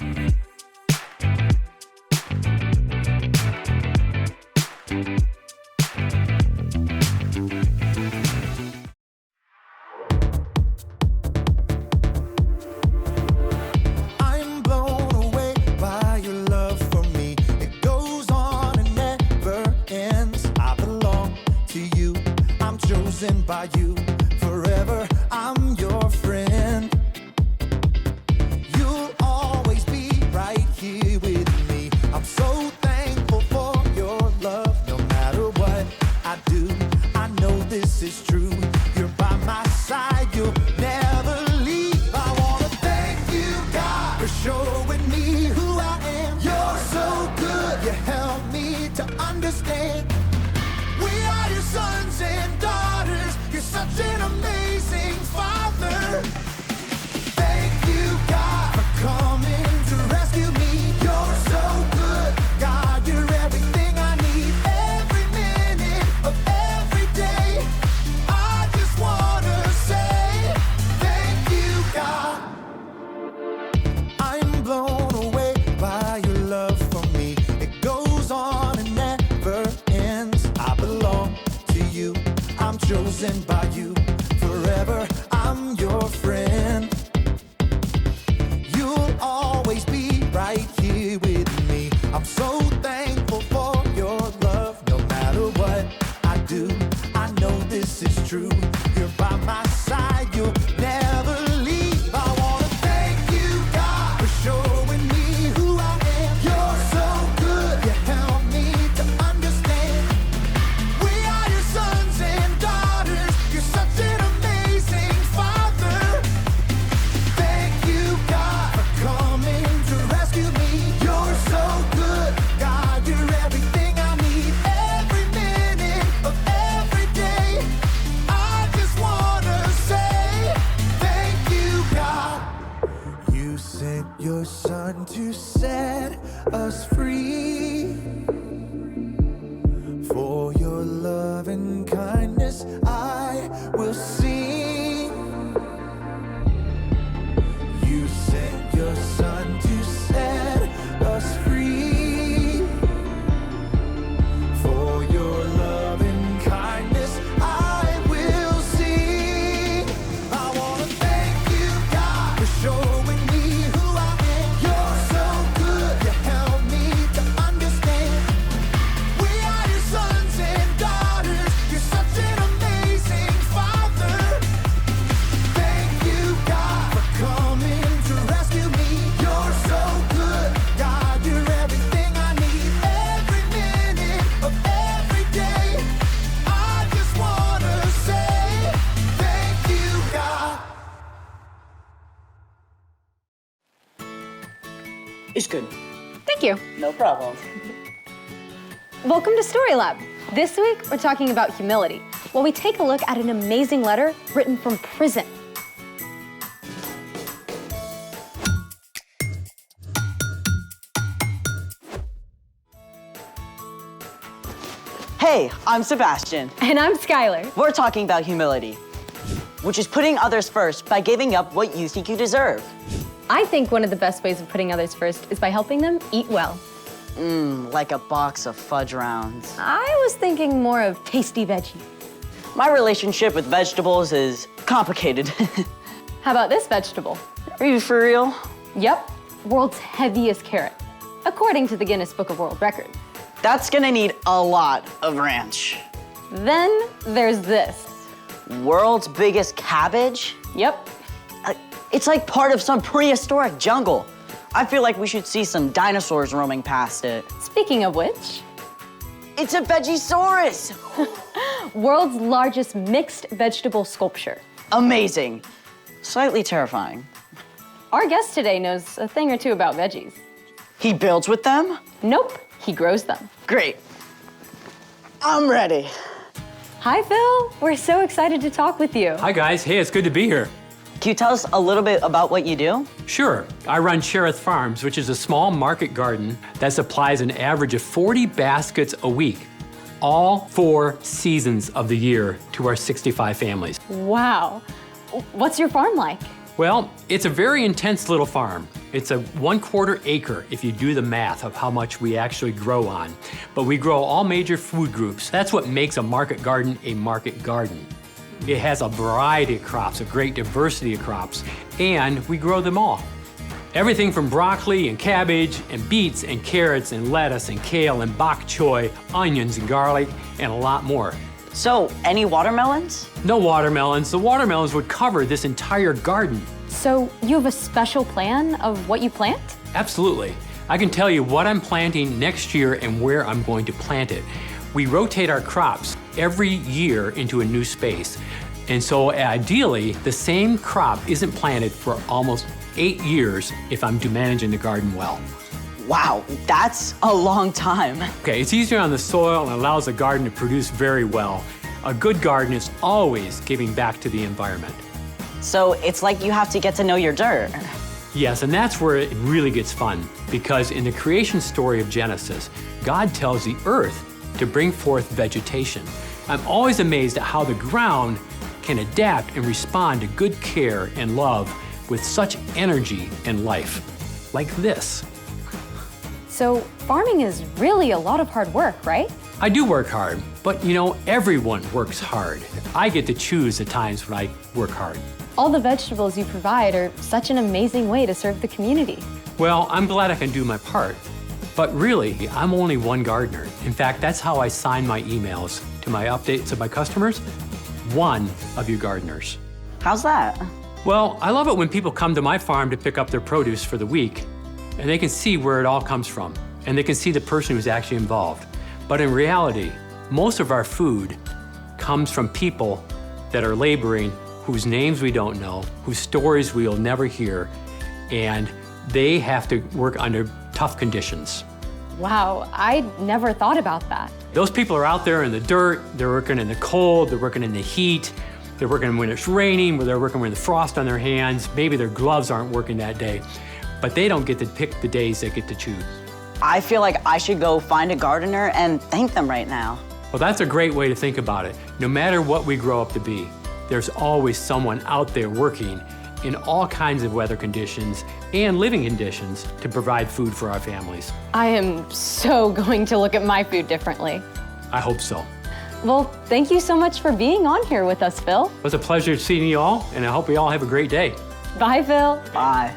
I'm blown away by your love for me. It goes on and never ends. I belong to you. I'm chosen by you. Forever, I'm your friend. You'll always be right here with me. I'm so thankful for your love. No matter what I do, I know this is true. You're by my side, you'll never leave. I wanna thank you, God, for showing me who I am. You're so good, you help me to understand. We are your sons and daughters. You're such an amazing father. Thank you, God, for coming to rescue me. You're so good, God, you're everything I need. Every minute of every day, I just wanna say thank you, God. I'm blown away by your love for me. It goes on and never ends. I belong to you. I'm chosen by you. Forever, I'm your friend. You'll always be right here with me. I'm so thankful for your love. No matter what I do, I know this is true. You're by my side, you'll never leave. I wanna thank you, God, for showing me who I am. You're so good, you help me to understand. We are your sons and daughters. You're such an amazing father. Thank you, God, for coming to rescue me. You're so good, God, you're everything I need. Every minute of every day, I just wanna say thank you, God. You sent your son to set us free. For your love and kindness, I will sing. You sent your son to set us free. For your love and kindness, I will sing. I wanna thank you, God, for showing me who I am. You're so good, you help me to understand. We are your sons and daughters. You're such an amazing father. Thank you, God, for coming to rescue me. You're so good, God, you're everything I need. Every minute of every day, I just wanna say thank you, God. It's good. Thank you. No problem. Welcome to Story Lab. This week, we're talking about humility, while we take a look at an amazing letter written from prison. Hey, I'm Sebastian. And I'm Skylar. We're talking about humility, which is putting others first by giving up what you think you deserve. I think one of the best ways of putting others first is by helping them eat well. Like a box of fudge rounds. I was thinking more of tasty veggies. My relationship with vegetables is complicated. How about this vegetable? Are you for real? Yep, world's heaviest carrot, according to the Guinness Book of World Records. That's gonna need a lot of ranch. Then there's this. World's biggest cabbage? Yep, It's like part of some prehistoric jungle. I feel like we should see some dinosaurs roaming past it. speaking of which, It's a Vegisaurus! world's largest mixed vegetable sculpture. Amazing. Slightly terrifying. Our guest today knows a thing or two about veggies. He builds with them? Nope, he grows them. Great. I'm ready. Hi, Phil. We're so excited to talk with you. Hi guys, hey, it's good to be here. Can you tell us a little bit about what you do? Sure, I run Cherith Farms, which is a small market garden that supplies an average of 40 baskets a week, all 4 seasons of the year to our 65 families. Wow. What's your farm like? Well, it's a very intense little farm. It's a 1/4 acre if you do the math of how much we actually grow on. But we grow all major food groups. That's what makes a market garden a market garden. It has a variety of crops, a great diversity of crops, and we grow them all. Everything from broccoli and cabbage and beets and carrots and lettuce and kale and bok choy, onions and garlic, and a lot more. So, any watermelons? No watermelons. The watermelons would cover this entire garden. So you have a special plan of what you plant? Absolutely. I can tell you what I'm planting next year and where I'm going to plant it. We rotate our crops every year into a new space. And so ideally, the same crop isn't planted for almost 8 years if I'm managing the garden well. Wow, that's a long time. Okay, it's easier on the soil and allows the garden to produce very well. A good garden is always giving back to the environment. So it's like you have to get to know your dirt. Yes, and that's where it really gets fun, because in the creation story of Genesis, God tells the earth to bring forth vegetation. I'm always amazed at how the ground can adapt and respond to good care and love with such energy and life, like this. So farming is really a lot of hard work, right? I do work hard, but you know, everyone works hard. I get to choose the times when I work hard. All the vegetables you provide are such an amazing way to serve the community. Well, I'm glad I can do my part. But really, I'm only one gardener. In fact, that's how I sign my emails to my updates of my customers. One of you gardeners. How's that? Well, I love it when people come to my farm to pick up their produce for the week, and they can see where it all comes from, and they can see the person who's actually involved. But in reality, most of our food comes from people that are laboring, whose names we don't know, whose stories we'll never hear, and they have to work under tough conditions. Wow, I never thought about that. Those people are out there in the dirt, they're working in the cold, they're working in the heat, they're working when it's raining, they're working with the frost on their hands, maybe their gloves aren't working that day, but they don't get to pick the days they get to choose. I feel like I should go find a gardener and thank them right now. Well, that's a great way to think about it. No matter what we grow up to be, there's always someone out there working in all kinds of weather conditions and living conditions to provide food for our families. I am so going to look at my food differently. I hope so. Well, thank you so much for being on here with us, Phil. It was a pleasure seeing you all, and I hope you all have a great day. Bye, Phil. Bye.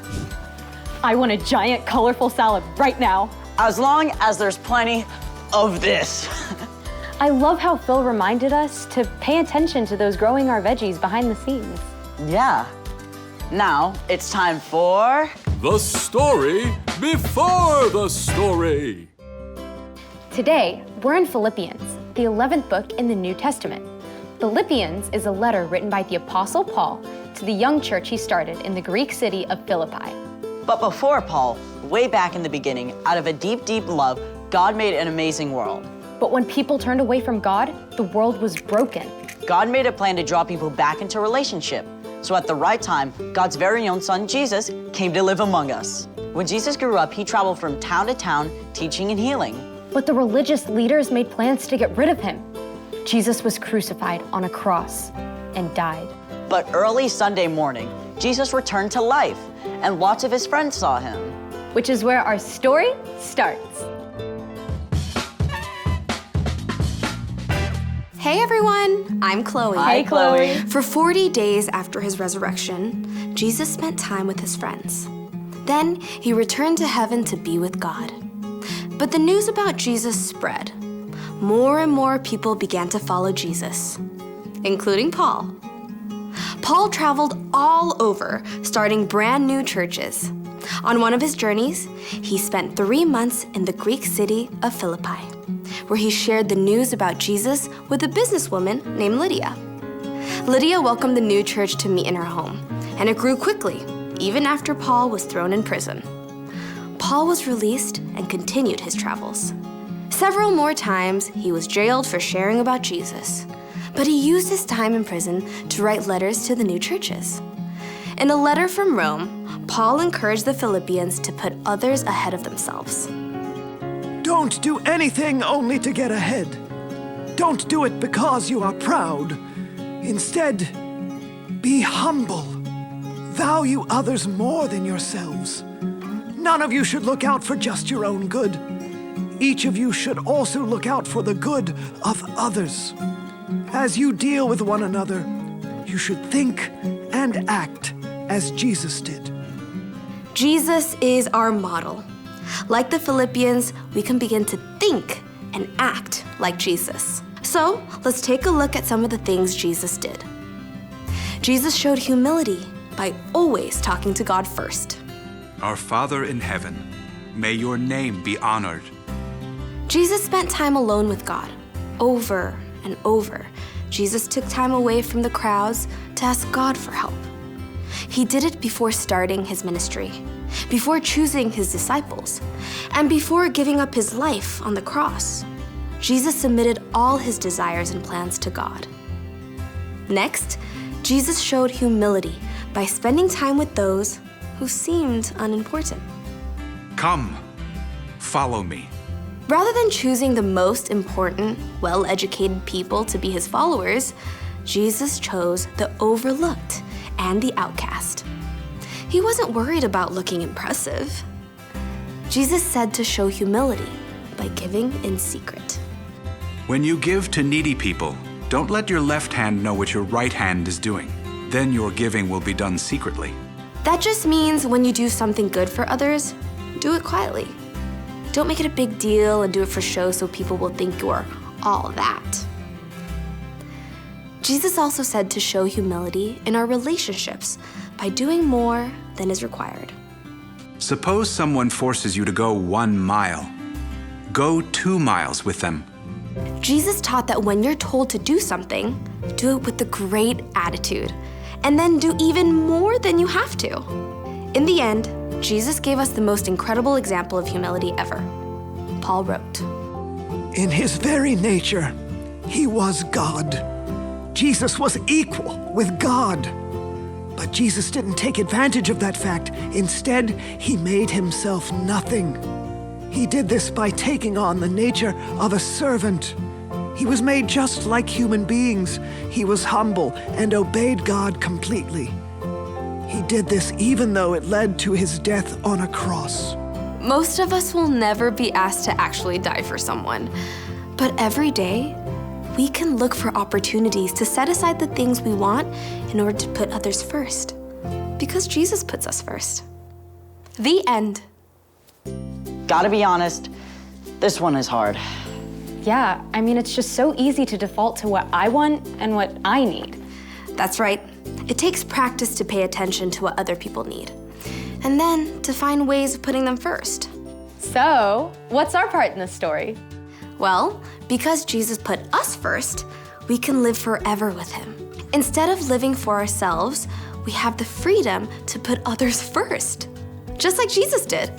I want a giant, colorful salad right now. As long as there's plenty of this. I love how Phil reminded us to pay attention to those growing our veggies behind the scenes. Yeah. Now it's time for... The story before the story. Today, we're in Philippians, the 11th book in the New Testament. Philippians is a letter written by the Apostle Paul to the young church he started in the Greek city of Philippi. But before Paul, way back in the beginning, out of a deep, deep love, God made an amazing world. But when people turned away from God, the world was broken. God made a plan to draw people back into relationship. So at the right time, God's very own son, Jesus, came to live among us. When Jesus grew up, he traveled from town to town, teaching and healing. But the religious leaders made plans to get rid of him. Jesus was crucified on a cross and died. But early Sunday morning, Jesus returned to life, and lots of his friends saw him. Which is where our story starts. Hey everyone, I'm Chloe. Hi, Chloe. For 40 days after his resurrection, Jesus spent time with his friends. Then he returned to heaven to be with God. But the news about Jesus spread. More and more people began to follow Jesus, including Paul. Paul traveled all over, starting brand new churches. On one of his journeys, he spent 3 months in the Greek city of Philippi, where he shared the news about Jesus with a businesswoman named Lydia. Lydia welcomed the new church to meet in her home, and it grew quickly, even after Paul was thrown in prison. Paul was released and continued his travels. Several more times, he was jailed for sharing about Jesus, but he used his time in prison to write letters to the new churches. In a letter from Rome, Paul encouraged the Philippians to put others ahead of themselves. Don't do anything only to get ahead. Don't do it because you are proud. Instead, be humble. Value others more than yourselves. None of you should look out for just your own good. Each of you should also look out for the good of others. As you deal with one another, you should think and act as Jesus did. Jesus is our model. Like the Philippians, we can begin to think and act like Jesus. So let's take a look at some of the things Jesus did. Jesus showed humility by always talking to God first. Our Father in heaven, may your name be honored. Jesus spent time alone with God, over and over. Jesus took time away from the crowds to ask God for help. He did it before starting his ministry, before choosing his disciples, and before giving up his life on the cross. Jesus submitted all his desires and plans to God. Next, Jesus showed humility by spending time with those who seemed unimportant. Come, follow me. Rather than choosing the most important, well-educated people to be his followers, Jesus chose the overlooked and the outcast. He wasn't worried about looking impressive. Jesus said to show humility by giving in secret. When you give to needy people, don't let your left hand know what your right hand is doing. Then your giving will be done secretly. That just means when you do something good for others, do it quietly. Don't make it a big deal and do it for show so people will think you're all that. Jesus also said to show humility in our relationships by doing more than is required. Suppose someone forces you to go 1 mile. Go 2 miles with them. Jesus taught that when you're told to do something, do it with a great attitude, and then do even more than you have to. In the end, Jesus gave us the most incredible example of humility ever. Paul wrote, In his very nature, he was God. Jesus was equal with God. But Jesus didn't take advantage of that fact. Instead, he made himself nothing. He did this by taking on the nature of a servant. He was made just like human beings. He was humble and obeyed God completely. He did this even though it led to his death on a cross. most of us will never be asked to actually die for someone. But every day, we can look for opportunities to set aside the things we want in order to put others first. Because Jesus puts us first. The end. Gotta be honest, this one is hard. Yeah, I mean, it's just so easy to default to what I want and what I need. That's right. It takes practice to pay attention to what other people need. And then to find ways of putting them first. So, what's our part in this story? Well, because Jesus put us first, we can live forever with him. Instead of living for ourselves, we have the freedom to put others first, just like Jesus did.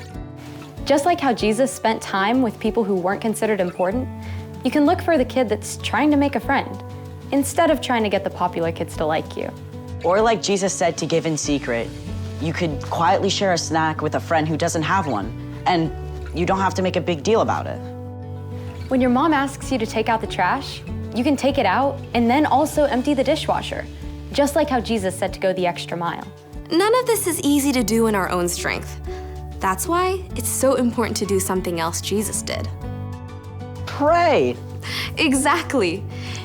Just like how Jesus spent time with people who weren't considered important, you can look for the kid that's trying to make a friend, instead of trying to get the popular kids to like you. Or like Jesus said, to give in secret. You could quietly share a snack with a friend who doesn't have one, and you don't have to make a big deal about it. When your mom asks you to take out the trash, you can take it out and then also empty the dishwasher, just like how Jesus said to go the extra mile. None of this is easy to do in our own strength. That's why it's so important to do something else Jesus did. Pray. Exactly.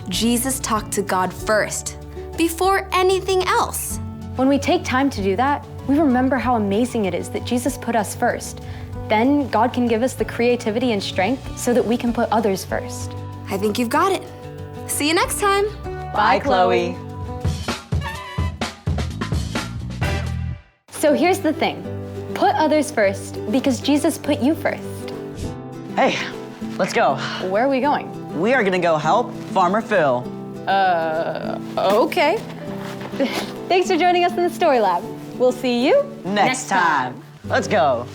Jesus talked to God first, before anything else. When we take time to do that, we remember how amazing it is that Jesus put us first. Then God can give us the creativity and strength so that we can put others first. I think you've got it. See you next time. Bye, Chloe. So here's the thing. Put others first because Jesus put you first. Hey, let's go. Where are we going? We are gonna go help Farmer Phil. Okay. Thanks for joining us in the Story Lab. We'll see you Next time. Let's go.